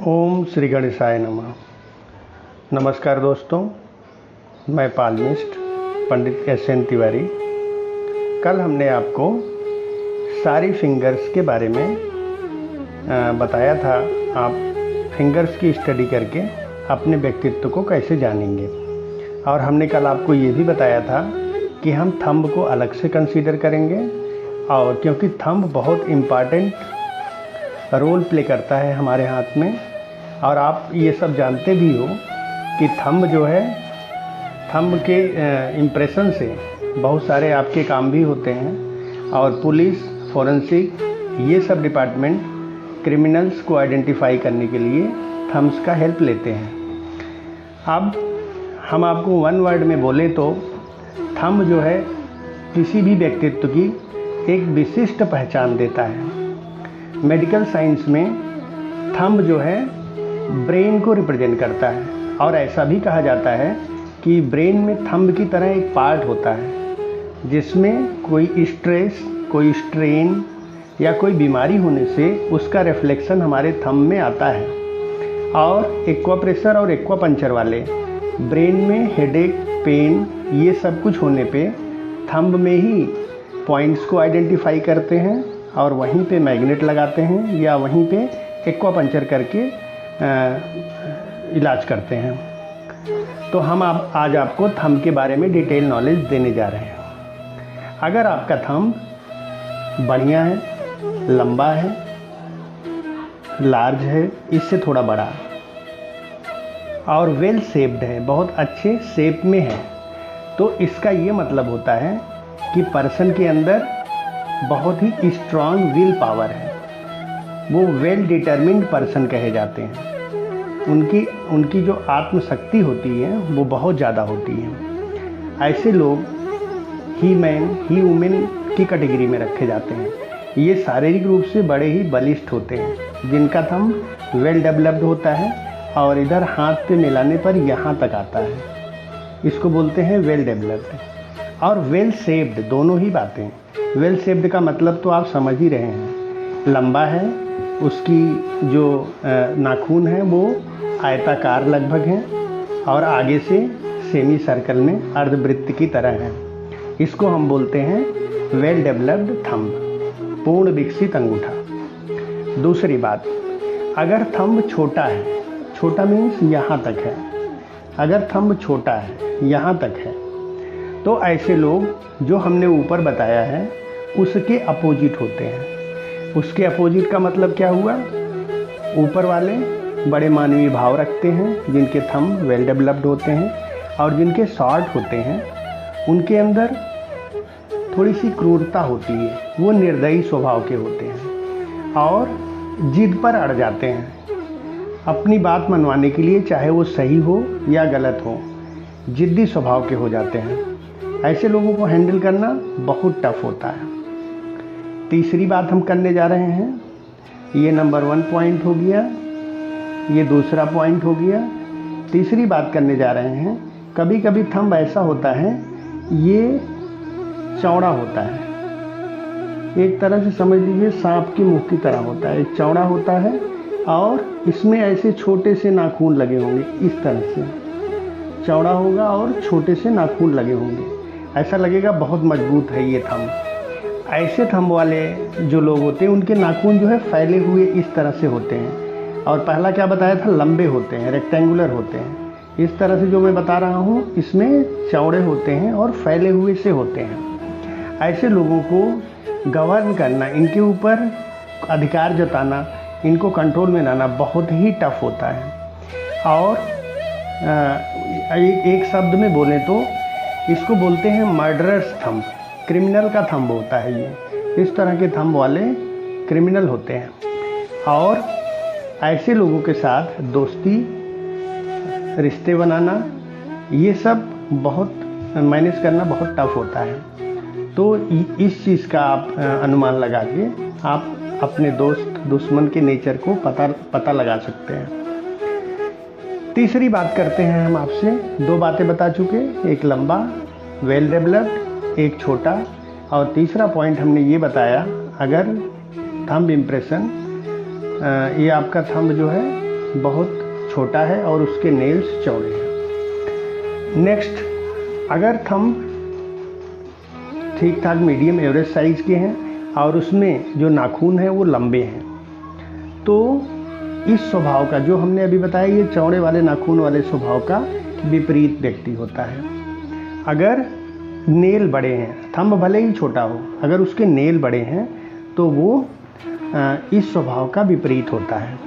ओम श्री गणेशाय नमः। नमस्कार दोस्तों, मैं पालमिस्ट पंडित एस.एन. तिवारी। कल हमने आपको सारी फिंगर्स के बारे में बताया था। आप फिंगर्स की स्टडी करके अपने व्यक्तित्व को कैसे जानेंगे। और हमने कल आपको ये भी बताया था कि हम थंब को अलग से कंसीडर करेंगे, और क्योंकि थंब बहुत इम्पॉर्टेंट रोल प्ले करता है हमारे हाथ में। और आप ये सब जानते भी हो कि थंब जो है, थंब के इम्प्रेशन से बहुत सारे आपके काम भी होते हैं। और पुलिस, फोरेंसिक, ये सब डिपार्टमेंट क्रिमिनल्स को आइडेंटिफाई करने के लिए थंब्स का हेल्प लेते हैं। अब हम आपको वन वर्ड में बोले तो थंब जो है किसी भी व्यक्तित्व की एक विशिष्ट पहचान देता है। मेडिकल साइंस में थंब जो है ब्रेन को रिप्रेजेंट करता है, और ऐसा भी कहा जाता है कि ब्रेन में थंब की तरह एक पार्ट होता है जिसमें कोई स्ट्रेस, कोई स्ट्रेन या कोई बीमारी होने से उसका रिफ्लेक्शन हमारे थंब में आता है। और एक्वा प्रेशर और एक्वा पंचर वाले ब्रेन में हेडेक, पेन, ये सब कुछ होने पे थंब में ही पॉइंट्स को आइडेंटिफाई करते हैं और वहीं पे मैग्नेट लगाते हैं या वहीं पे एक्वा पंचर करके इलाज करते हैं। तो हम आज आपको थंब के बारे में डिटेल नॉलेज देने जा रहे हैं। अगर आपका थंब बढ़िया है, लंबा है, लार्ज है, इससे थोड़ा बड़ा और वेल शेप्ड है, बहुत अच्छे शेप में है, तो इसका ये मतलब होता है कि पर्सन के अंदर बहुत ही स्ट्रांग विल पावर है। वो वेल डिटर्मिन्ड पर्सन कहे जाते हैं। उनकी जो आत्मशक्ति होती है वो बहुत ज़्यादा होती है। ऐसे लोग ही मैन, ही वुमेन की कैटेगरी में रखे जाते हैं। ये शारीरिक रूप से बड़े ही बलिष्ठ होते हैं, जिनका थंब वेल डेवलप्ड होता है और इधर हाथ पे मिलाने पर यहाँ तक आता है। इसको बोलते हैं वेल डेवलप्ड। और वेल शेप्ड, दोनों ही बातें। वेल शेप्ड का मतलब तो आप समझ ही रहे हैं। लंबा है, उसकी जो नाखून है वो आयताकार लगभग है और आगे से सेमी सर्कल में अर्धवृत्त की तरह है। इसको हम बोलते हैं वेल डेवलप्ड थंब, पूर्ण विकसित अंगूठा। दूसरी बात, अगर थंब छोटा है, छोटा मीन्स यहाँ तक है, अगर थंब छोटा है, यहाँ तक है, तो ऐसे लोग जो हमने ऊपर बताया है उसके अपोजिट होते हैं। उसके अपोजिट का मतलब क्या हुआ? ऊपर वाले बड़े मानवीय भाव रखते हैं, जिनके थंब वेल डेवलप्ड होते हैं, और जिनके शॉर्ट होते हैं उनके अंदर थोड़ी सी क्रूरता होती है। वो निर्दयी स्वभाव के होते हैं और जिद पर अड़ जाते हैं अपनी बात मनवाने के लिए, चाहे वो सही हो या गलत हो, जिद्दी स्वभाव के हो जाते हैं। ऐसे लोगों को हैंडल करना बहुत टफ होता है। तीसरी बात हम करने जा रहे हैं, ये नंबर 1 पॉइंट हो गया, ये दूसरा पॉइंट हो गया। तीसरी बात करने जा रहे हैं, कभी कभी थंब ऐसा होता है, ये चौड़ा होता है, एक तरह से समझ लीजिए सांप के मुंह की तरह होता है। चौड़ा होता है और इसमें ऐसे छोटे से नाखून लगे होंगे, इस तरह से चौड़ा होगा और छोटे से नाखून लगे होंगे। ऐसा लगेगा बहुत मजबूत है ये थंब। ऐसे थंब वाले जो लोग होते हैं उनके नाखून जो है फैले हुए इस तरह से होते हैं। और पहला क्या बताया था, लंबे होते हैं, रेक्टेंगुलर होते हैं। इस तरह से जो मैं बता रहा हूँ इसमें चौड़े होते हैं और फैले हुए से होते हैं। ऐसे लोगों को गवर्न करना, इनके ऊपर अधिकार जताना, इनको कंट्रोल में लाना बहुत ही टफ होता है। और एक शब्द में बोले तो इसको बोलते हैं मर्डरर्स थंब, क्रिमिनल का थंब होता है ये। इस तरह के थंब वाले क्रिमिनल होते हैं। और ऐसे लोगों के साथ दोस्ती, रिश्ते बनाना, ये सब बहुत मैनेज करना बहुत टफ होता है। तो इस चीज़ का आप अनुमान लगा के आप अपने दोस्त दुश्मन के नेचर को पता लगा सकते हैं। तीसरी बात करते हैं हम आपसे। 2 बातें बता चुके, एक लंबा वेल डेवलप्ड, एक छोटा, और तीसरा पॉइंट हमने ये बताया, अगर थंब इम्प्रेशन, ये आपका थंब जो है बहुत छोटा है और उसके नेल्स चौड़े हैं। नेक्स्ट, अगर थंब ठीक ठाक मीडियम एवरेज साइज़ के हैं और उसमें जो नाखून हैं वो लंबे हैं, तो इस स्वभाव का जो हमने अभी बताया, ये चौड़े वाले नाखून वाले स्वभाव का विपरीत व्यक्ति होता है। अगर नेल बड़े हैं, थंब भले ही छोटा हो, अगर उसके नेल बड़े हैं तो वो इस स्वभाव का विपरीत होता है।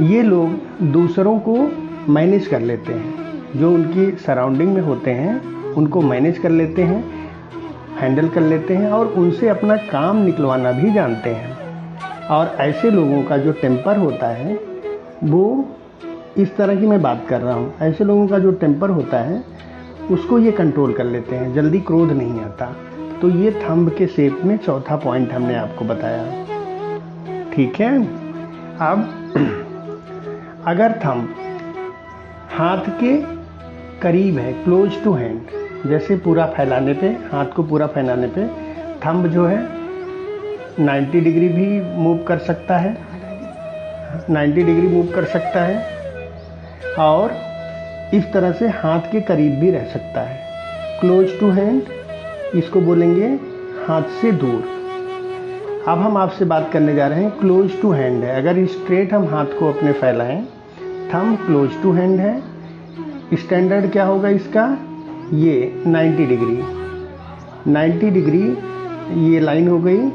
ये लोग दूसरों को मैनेज कर लेते हैं, जो उनकी सराउंडिंग में होते हैं उनको मैनेज कर लेते हैं, हैंडल कर लेते हैं और उनसे अपना काम निकलवाना भी जानते हैं। और ऐसे लोगों का जो टेम्पर होता है वो इस तरह की मैं बात कर रहा हूँ, ऐसे लोगों का जो टेम्पर होता है उसको ये कंट्रोल कर लेते हैं, जल्दी क्रोध नहीं आता। तो ये थंब के शेप में चौथा पॉइंट हमने आपको बताया, ठीक है। अब अगर थंब हाथ के करीब है, क्लोज टू हैंड, जैसे पूरा फैलाने पे, हाथ को पूरा फैलाने पे थंब जो है 90 डिग्री भी मूव कर सकता है, 90 डिग्री मूव कर सकता है और इस तरह से हाथ के करीब भी रह सकता है। क्लोज टू हैंड, इसको बोलेंगे हाथ से दूर। अब हम आपसे बात करने जा रहे हैं, क्लोज टू हैंड है, अगर स्ट्रेट हम हाथ को अपने फैलाएं, थंब क्लोज टू हैंड है, स्टैंडर्ड क्या होगा इसका, ये 90 डिग्री, 90 डिग्री ये लाइन हो गई।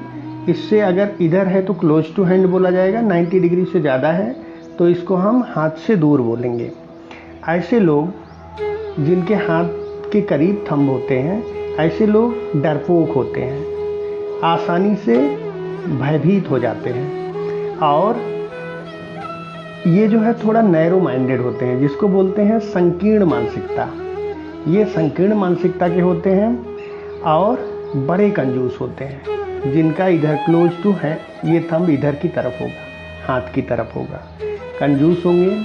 इससे अगर इधर है तो क्लोज टू हैंड बोला जाएगा, 90 डिग्री से ज़्यादा है तो इसको हम हाथ से दूर बोलेंगे। ऐसे लोग जिनके हाथ के करीब थंब होते हैं, ऐसे लोग डरपोक होते हैं, आसानी से भयभीत हो जाते हैं और ये जो है थोड़ा नैरो माइंडेड होते हैं, जिसको बोलते हैं संकीर्ण मानसिकता। ये संकीर्ण मानसिकता के होते हैं और बड़े कंजूस होते हैं, जिनका इधर क्लोज टू है, ये थंब इधर की तरफ होगा, हाथ की तरफ होगा। कंजूस होंगे,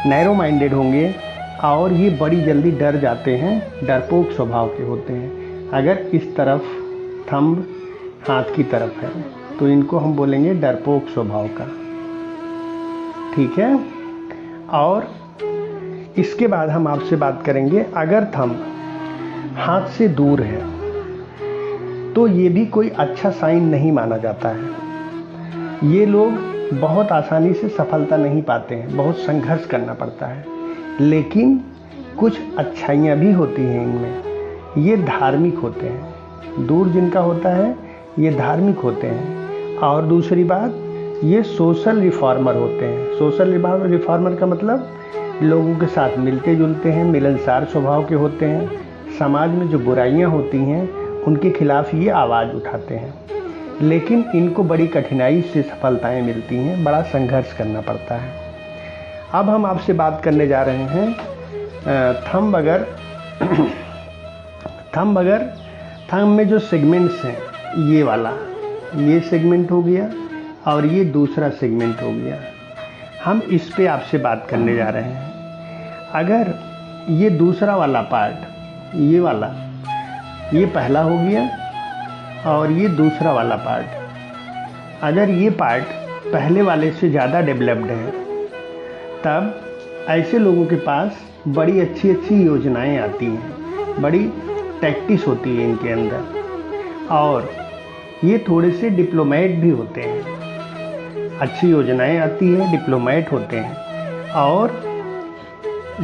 नैरो माइंडेड होंगे और ये बड़ी जल्दी डर जाते हैं, डरपोक स्वभाव के होते हैं। अगर इस तरफ थंब हाथ की तरफ है तो इनको हम बोलेंगे डरपोक स्वभाव का, ठीक है। और इसके बाद हम आपसे बात करेंगे, अगर थंब हाथ से दूर है तो ये भी कोई अच्छा साइन नहीं माना जाता है। ये लोग बहुत आसानी से सफलता नहीं पाते हैं, बहुत संघर्ष करना पड़ता है, लेकिन कुछ अच्छाइयाँ भी होती हैं इनमें। ये धार्मिक होते हैं, दूर जिनका होता है ये धार्मिक होते हैं। और दूसरी बात, ये सोशल रिफॉर्मर होते हैं। सोशल रिफॉर्मर का मतलब लोगों के साथ मिलते जुलते हैं, मिलनसार स्वभाव के होते हैं, समाज में जो बुराइयां होती हैं उनके खिलाफ ये आवाज़ उठाते हैं, लेकिन इनको बड़ी कठिनाई से सफलताएं मिलती हैं, बड़ा संघर्ष करना पड़ता है। अब हम आपसे बात करने जा रहे हैं, थंब अगर थंब में जो सेगमेंट्स हैं, ये वाला, ये सेगमेंट हो गया और ये दूसरा सेगमेंट हो गया, हम इस पे आपसे बात करने जा रहे हैं। अगर ये दूसरा वाला पार्ट, ये वाला, ये पहला हो गया और ये दूसरा वाला पार्ट, अगर ये पार्ट पहले वाले से ज़्यादा डेवलप्ड है, तब ऐसे लोगों के पास बड़ी अच्छी अच्छी योजनाएं आती हैं, बड़ी टैक्टिस होती है इनके अंदर, और ये थोड़े से डिप्लोमेट भी होते हैं। अच्छी योजनाएं आती हैं, डिप्लोमेट होते हैं और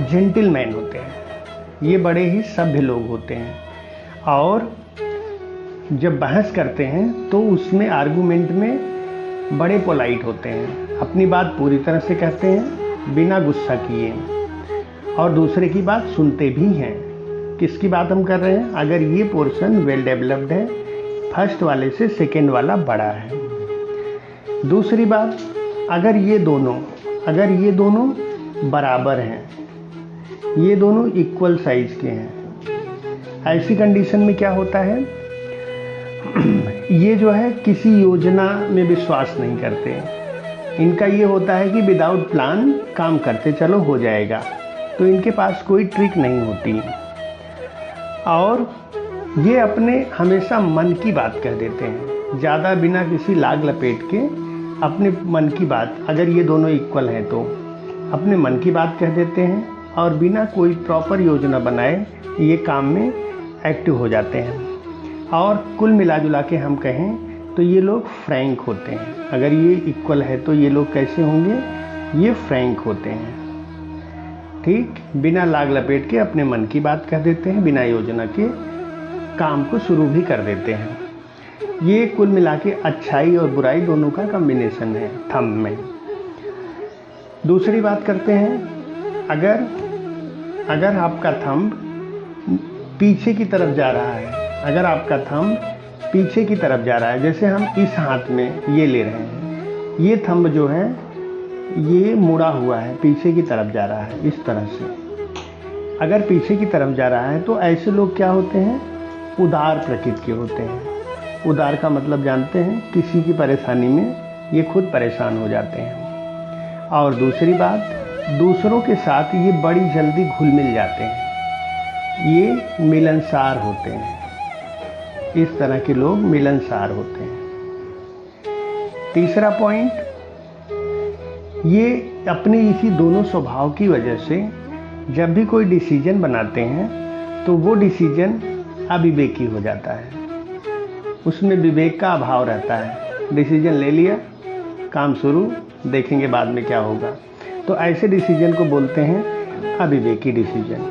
जेंटलमैन होते हैं। ये बड़े ही सभ्य लोग होते हैं और जब बहस करते हैं तो उसमें आर्गुमेंट में बड़े पोलाइट होते हैं, अपनी बात पूरी तरह से कहते हैं बिना गुस्सा किए, और दूसरे की बात सुनते भी हैं। किसकी बात हम कर रहे हैं? अगर ये पोर्शन वेल डेवलप्ड है, फर्स्ट वाले से सेकेंड वाला बड़ा है। दूसरी बात, अगर ये दोनों बराबर हैं, ये दोनों इक्वल साइज के हैं, ऐसी कंडीशन में क्या होता है, ये जो है किसी योजना में विश्वास नहीं करते। इनका ये होता है कि विदाउट प्लान काम करते चलो हो जाएगा, तो इनके पास कोई ट्रिक नहीं होती और ये अपने हमेशा मन की बात कह देते हैं, ज़्यादा बिना किसी लाग लपेट के अपने मन की बात, अगर ये दोनों इक्वल हैं तो। अपने मन की बात कह देते हैं और बिना कोई प्रॉपर योजना बनाए ये काम में एक्टिव हो जाते हैं। और कुल मिला जुला के हम कहें तो ये लोग फ्रैंक होते हैं। अगर ये इक्वल है तो ये लोग कैसे होंगे? ये फ्रैंक होते हैं। ठीक, बिना लाग लपेट के अपने मन की बात कह देते हैं, बिना योजना के काम को शुरू भी कर देते हैं। ये कुल मिला के अच्छाई और बुराई दोनों का कॉम्बिनेशन है थंब में। दूसरी बात करते हैं, अगर आपका थंब पीछे की तरफ जा रहा है, अगर आपका थंब पीछे की तरफ जा रहा है, जैसे हम इस हाथ में ये ले रहे हैं, ये थंब जो है ये मुड़ा हुआ है, पीछे की तरफ जा रहा है इस तरह से। अगर पीछे की तरफ जा रहा है तो ऐसे लोग क्या होते हैं? उदार प्रकृति के होते हैं। उदार का मतलब जानते हैं, किसी की परेशानी में ये खुद परेशान हो जाते हैं। और दूसरी बात, दूसरों के साथ ये बड़ी जल्दी घुल मिल जाते हैं, ये मिलनसार होते हैं। इस तरह के लोग मिलनसार होते हैं। तीसरा पॉइंट, ये अपने इसी दोनों स्वभाव की वजह से जब भी कोई डिसीजन बनाते हैं तो वो डिसीजन अविवेकी हो जाता है, उसमें विवेक का अभाव रहता है। डिसीजन ले लिया, काम शुरू, देखेंगे बाद में क्या होगा। तो ऐसे डिसीजन को बोलते हैं अविवेकी डिसीजन।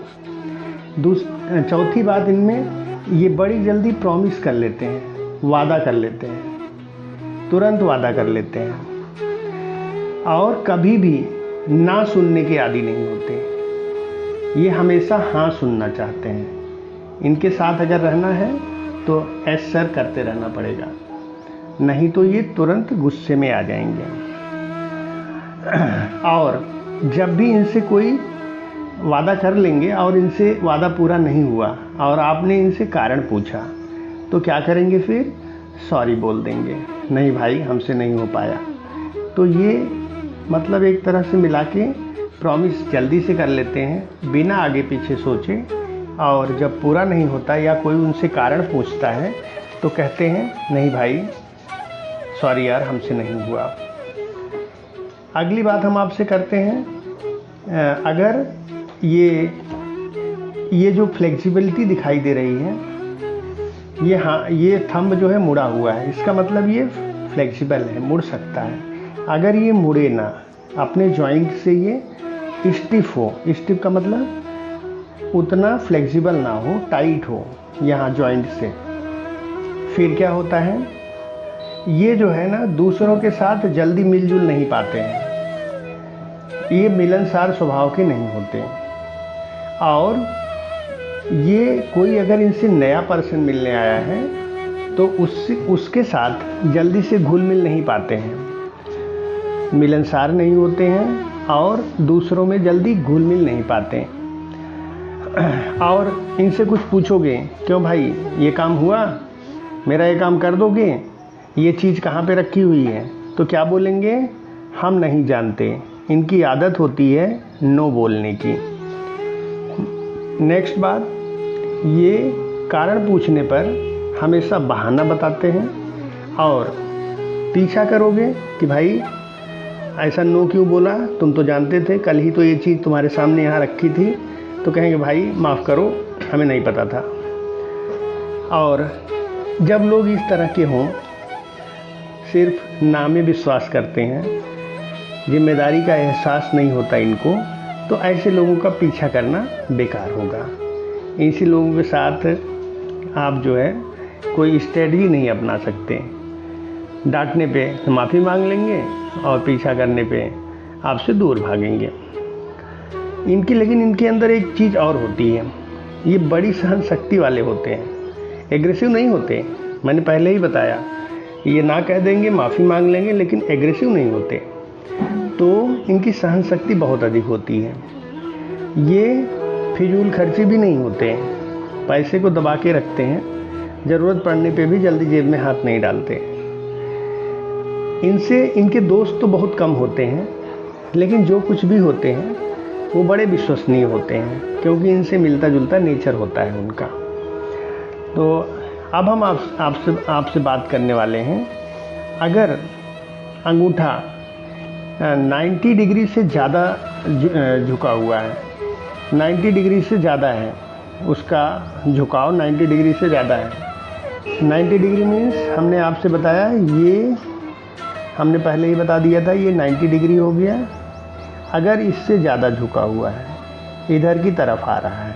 चौथी बात, इनमें ये बड़ी जल्दी प्रॉमिस कर लेते हैं, वादा कर लेते हैं, तुरंत वादा कर लेते हैं और कभी भी ना सुनने के आदी नहीं होते। ये हमेशा हाँ सुनना चाहते हैं। इनके साथ अगर रहना है तो एस सर करते रहना पड़ेगा, नहीं तो ये तुरंत गुस्से में आ जाएंगे। और जब भी इनसे कोई वादा कर लेंगे और इनसे वादा पूरा नहीं हुआ और आपने इनसे कारण पूछा तो क्या करेंगे? फिर सॉरी बोल देंगे, नहीं भाई हमसे नहीं हो पाया। तो ये मतलब एक तरह से मिला के प्रॉमिस जल्दी से कर लेते हैं बिना आगे पीछे सोचे, और जब पूरा नहीं होता या कोई उनसे कारण पूछता है तो कहते हैं नहीं भाई सॉरी यार हमसे नहीं हुआ। अगली बात हम आपसे करते हैं, अगर ये जो फ्लेक्सिबिलिटी दिखाई दे रही है, ये हाँ, ये थंब जो है मुड़ा हुआ है, इसका मतलब ये फ्लेक्सिबल है, मुड़ सकता है। अगर ये मुड़े ना, अपने जॉइंट से ये स्टिफ हो, स्टिफ का मतलब उतना फ्लेक्सिबल ना हो, टाइट हो यहाँ जॉइंट से, फिर क्या होता है? ये जो है ना दूसरों के साथ जल्दी मिलजुल नहीं पाते हैं, ये मिलनसार स्वभाव के नहीं होते। और ये कोई अगर इनसे नया पर्सन मिलने आया है तो उसके साथ जल्दी से घुल मिल नहीं पाते हैं, मिलनसार नहीं होते हैं और दूसरों में जल्दी घुल मिल नहीं पाते। और इनसे कुछ पूछोगे, क्यों भाई ये काम हुआ, मेरा ये काम कर दोगे, ये चीज़ कहाँ पे रखी हुई है, तो क्या बोलेंगे? हम नहीं जानते। इनकी आदत होती है नो बोलने की। नेक्स्ट बात, ये कारण पूछने पर हमेशा बहाना बताते हैं और पीछा करोगे कि भाई ऐसा नो क्यों बोला, तुम तो जानते थे, कल ही तो ये चीज़ तुम्हारे सामने यहाँ रखी थी, तो कहेंगे भाई माफ़ करो हमें नहीं पता था। और जब लोग इस तरह के हों, सिर्फ नामे विश्वास करते हैं, जिम्मेदारी का एहसास नहीं होता इनको, तो ऐसे लोगों का पीछा करना बेकार होगा। ऐसे लोगों के साथ आप जो है कोई स्ट्रेटजी नहीं अपना सकते। डांटने पे माफ़ी मांग लेंगे और पीछा करने पे आपसे दूर भागेंगे। लेकिन इनके अंदर एक चीज़ और होती है, ये बड़ी सहन शक्ति वाले होते हैं, एग्रेसिव नहीं होते। मैंने पहले ही बताया, ये ना कह देंगे, माफ़ी मांग लेंगे, लेकिन एग्रेसिव नहीं होते। तो इनकी सहन शक्ति बहुत अधिक होती है। ये फिजूल खर्ची भी नहीं होते, पैसे को दबा के रखते हैं, ज़रूरत पड़ने पे भी जल्दी जेब में हाथ नहीं डालते। इनके दोस्त तो बहुत कम होते हैं, लेकिन जो कुछ भी होते हैं वो बड़े विश्वसनीय होते हैं, क्योंकि इनसे मिलता जुलता नेचर होता है उनका। तो अब हम आपसे बात करने वाले हैं, अगर अंगूठा 90 डिग्री से ज़्यादा झुका हुआ है, 90 डिग्री से ज़्यादा है, उसका झुकाव 90 डिग्री से ज़्यादा है। 90 डिग्री मीन्स हमने आपसे बताया, ये हमने पहले ही बता दिया था, ये 90 डिग्री हो गया। अगर इससे ज़्यादा झुका हुआ है, इधर की तरफ आ रहा है,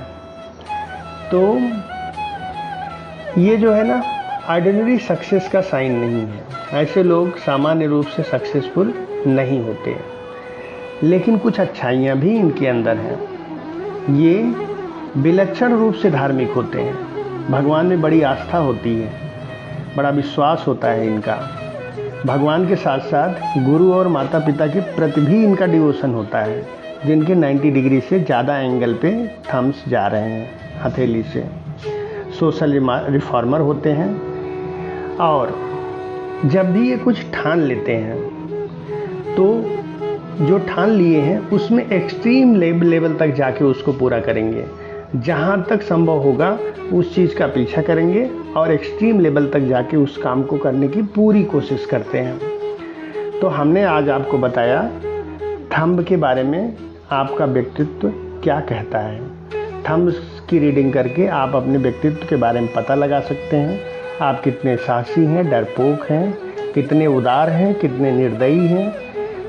तो ये जो है ना ऑर्डिनरी सक्सेस का साइन नहीं है। ऐसे लोग सामान्य रूप से सक्सेसफुल नहीं होते, लेकिन कुछ अच्छाइयाँ भी इनके अंदर हैं। ये विलक्षण रूप से धार्मिक होते हैं, भगवान में बड़ी आस्था होती है, बड़ा विश्वास होता है इनका। भगवान के साथ साथ गुरु और माता पिता के प्रति भी इनका डिवोशन होता है, जिनके 90 डिग्री से ज़्यादा एंगल पे थम्स जा रहे हैं हथेली से। सोशल रिफॉर्मर होते हैं, और जब भी ये कुछ ठान लेते हैं तो जो ठान लिए हैं उसमें एक्सट्रीम लेवल तक जाके उसको पूरा करेंगे। जहाँ तक संभव होगा उस चीज़ का पीछा करेंगे और एक्सट्रीम लेवल तक जाके उस काम को करने की पूरी कोशिश करते हैं। तो हमने आज आपको बताया थंब के बारे में, आपका व्यक्तित्व क्या कहता है। थंब की रीडिंग करके आप अपने व्यक्तित्व के बारे में पता लगा सकते हैं। आप कितने साहसी हैं, डरपोक हैं, कितने उदार हैं, कितने निर्दयी हैं।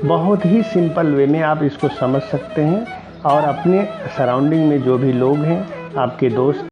बहुत ही सिंपल वे में आप इसको समझ सकते हैं, और अपने सराउंडिंग में जो भी लोग हैं, आपके दोस्त